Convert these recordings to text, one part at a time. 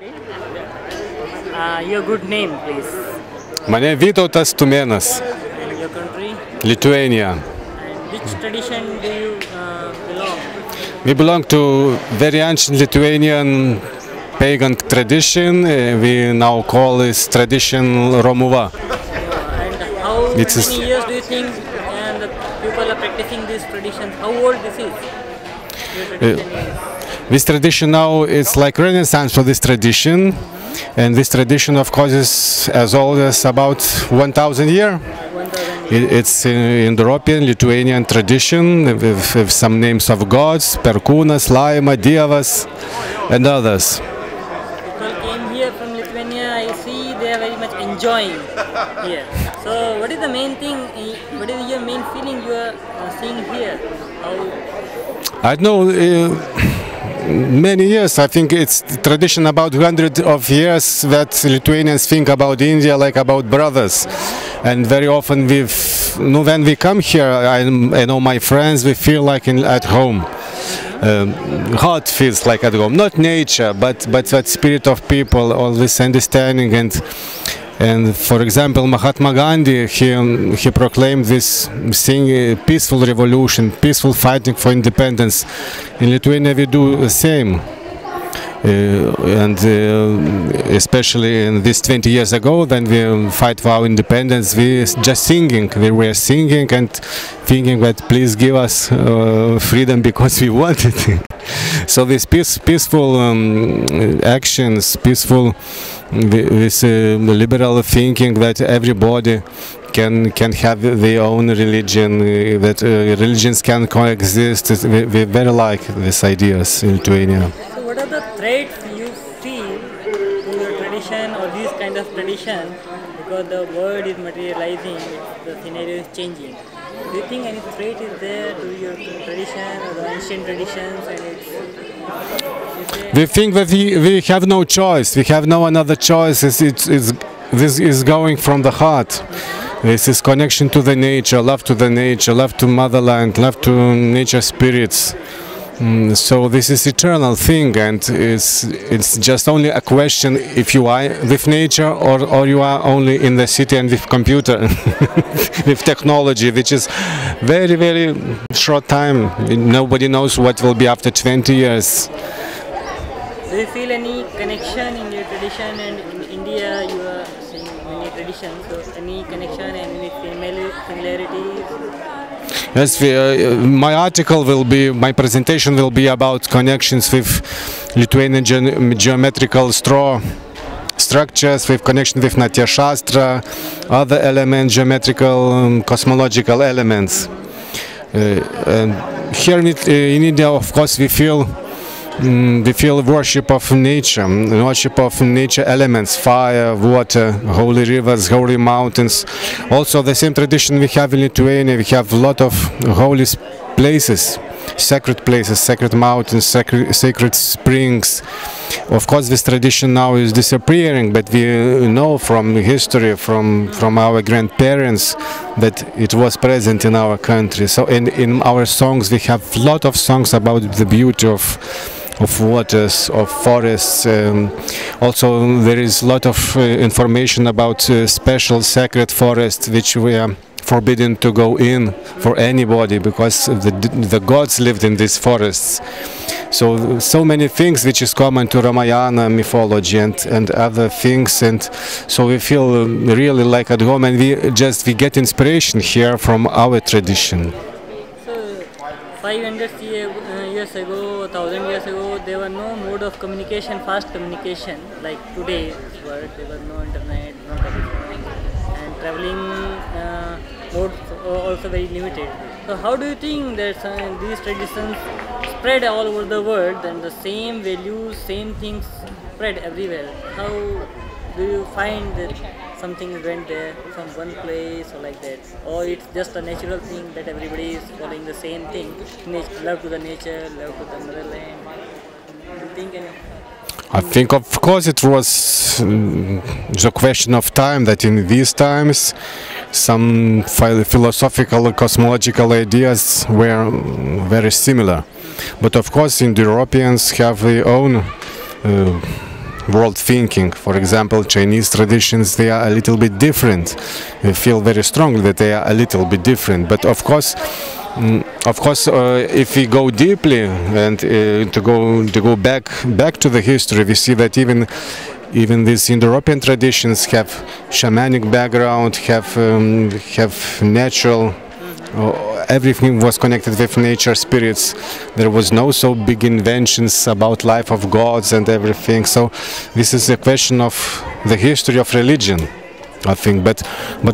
Your good name, please. My name is VYTAUTAS TUMENAS, And your country? Lithuania. And which tradition do you belong? We belong to very ancient Lithuanian pagan tradition. We now call this tradition Romuva. And how many years do you think the people are practicing this tradition? How old this is? Your tradition is? This tradition now is like Renaissance for this tradition, and this tradition, of course, is as old as about 1,000 years. 1,000 years. It's in European Lithuanian tradition with some names of gods, Perkūnas, Laima, Dievas, and others. People came here from Lithuania. I see they are very much enjoying here. So, what is the main thing? What is your main feeling you are seeing here? I know. Many years, I think it's tradition about 100 of years that Lithuanians think about India like about brothers, and very often when we come here, I know my friends, we feel like at home. Heart feels like at home, not nature, but that spirit of people, all this understanding. And for example, Mahatma Gandhi, he proclaimed this thing, peaceful revolution, peaceful fighting for independence. In Lithuania we do the same. Especially in this 20 years ago, when we fight for our independence, we just singing. We were singing and thinking that please give us freedom because we want it. So these peaceful actions, peaceful this liberal thinking that everybody can have their own religion, that religions can coexist. We very like these ideas in Lithuania. So what are the threats you feel to your tradition or this kind of tradition, because the world is materializing, the scenario is changing? Do you think any threat is there to your tradition or the ancient traditions? We think that we have no choice. We have no another choice. This is going from the heart. This is connection to the nature, love to the nature, love to motherland, love to nature spirits. So this is eternal thing, and it's just only a question if you are with nature or you are only in the city and with computer, with technology, which is very, very short time. Nobody knows what will be after 20 years. Do you feel any connection in your tradition? And in India you are seeing many traditions, so any connection and any similarities? Yes, my presentation will be about connections with Lithuanian geometrical structures, with connection with Natya Shastra, other elements, geometrical, cosmological elements. And here in India, of course, we feel worship of nature elements, fire, water, holy rivers, holy mountains. Also the same tradition we have in Lithuania. We have a lot of holy places, sacred mountains, sacred springs. Of course this tradition now is disappearing, but we know from history, from our grandparents, that it was present in our country. So in our songs we have a lot of songs about the beauty of waters, of forests. Also there is a lot of information about special sacred forests which we are forbidden to go in for anybody, because the gods lived in these forests. So many things which is common to Ramayana mythology and other things, and so we feel really like at home, and we get inspiration here from our tradition. 500 years ago, 1,000 years ago, there were no mode of communication, fast communication like today's world. There was no internet, no telephone, and traveling modes were also very limited. So how do you think that these traditions spread all over the world, and the same values, same things spread everywhere? How do you find that something went there from one place or like that, or it's just a natural thing that everybody is following the same thing, love to the nature, love to the motherland? Do you think any? I think of course it was the question of time, that in these times some philosophical cosmological ideas were very similar, but of course Indo-Europeans have their own world thinking. For example, Chinese traditions, they are a little bit different. We feel very strongly that they are a little bit different. But of course, if we go deeply and to go back to the history, we see that even these Indo-European traditions have shamanic background, have natural. Everything was connected with nature, spirits. There was no so big inventions about life of gods and everything. So this is a question of the history of religion, I think. But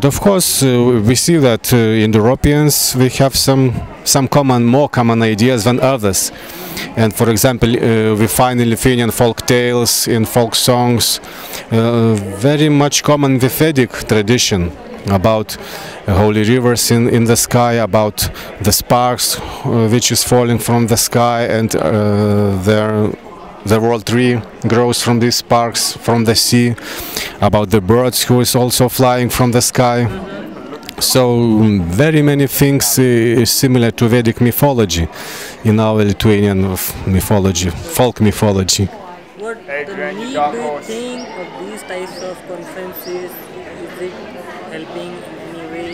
of course we see that in the Europeans we have some more common ideas than others. And for example, we find in Lithuanian folk tales, in folk songs, very much common with Vedic tradition, about holy rivers in the sky, about the sparks which is falling from the sky, and the world tree grows from these sparks from the sea, about the birds who is also flying from the sky. So very many things similar to Vedic mythology in our Lithuanian mythology, folk mythology. What the need do you think of these types of conferences? Is it helping in any way?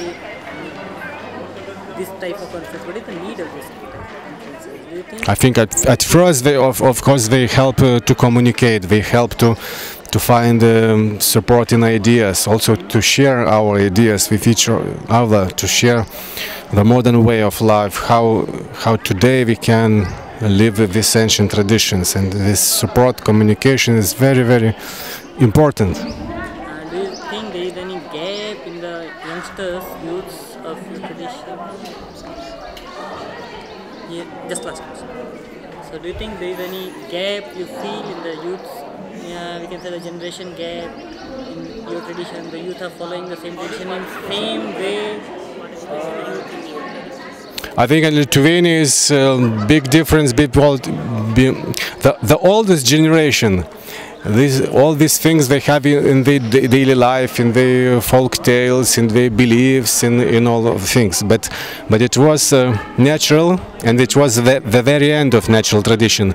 This type of conference, what is the need of this type of conferences? Do you think? I think at first, of course, they help to communicate. They help to find supporting ideas, also to share our ideas with each other, to share the modern way of life, how today we can live with these ancient traditions, and this support communication is very, very important. Do you think there is any gap in the youngsters, youths of this tradition? Yeah, just last question. So do you think there is any gap you feel in the youths? Yeah, we can say the generation gap in your tradition. The youth are following the same tradition in same way. I think in Lithuania is a big difference between the oldest generation. All these things they have in their daily life, in their folk tales, in their beliefs, in all of things. But it was natural, and it was the very end of natural tradition.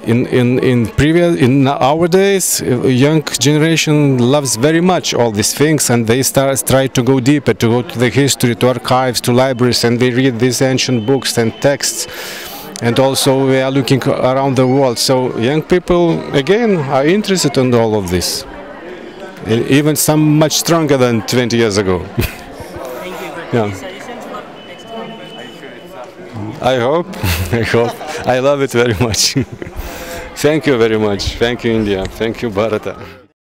In our days, young generation loves very much all these things, and they try to go deeper, to go to the history, to archives, to libraries, and they read these ancient books and texts. And also we are looking around the world. So young people again are interested in all of this, even some much stronger than 20 years ago. Thank you. Yeah. Any suggestions for next conference? I hope. I love it very much. Thank you very much. Thank you, India. Thank you, Bharata.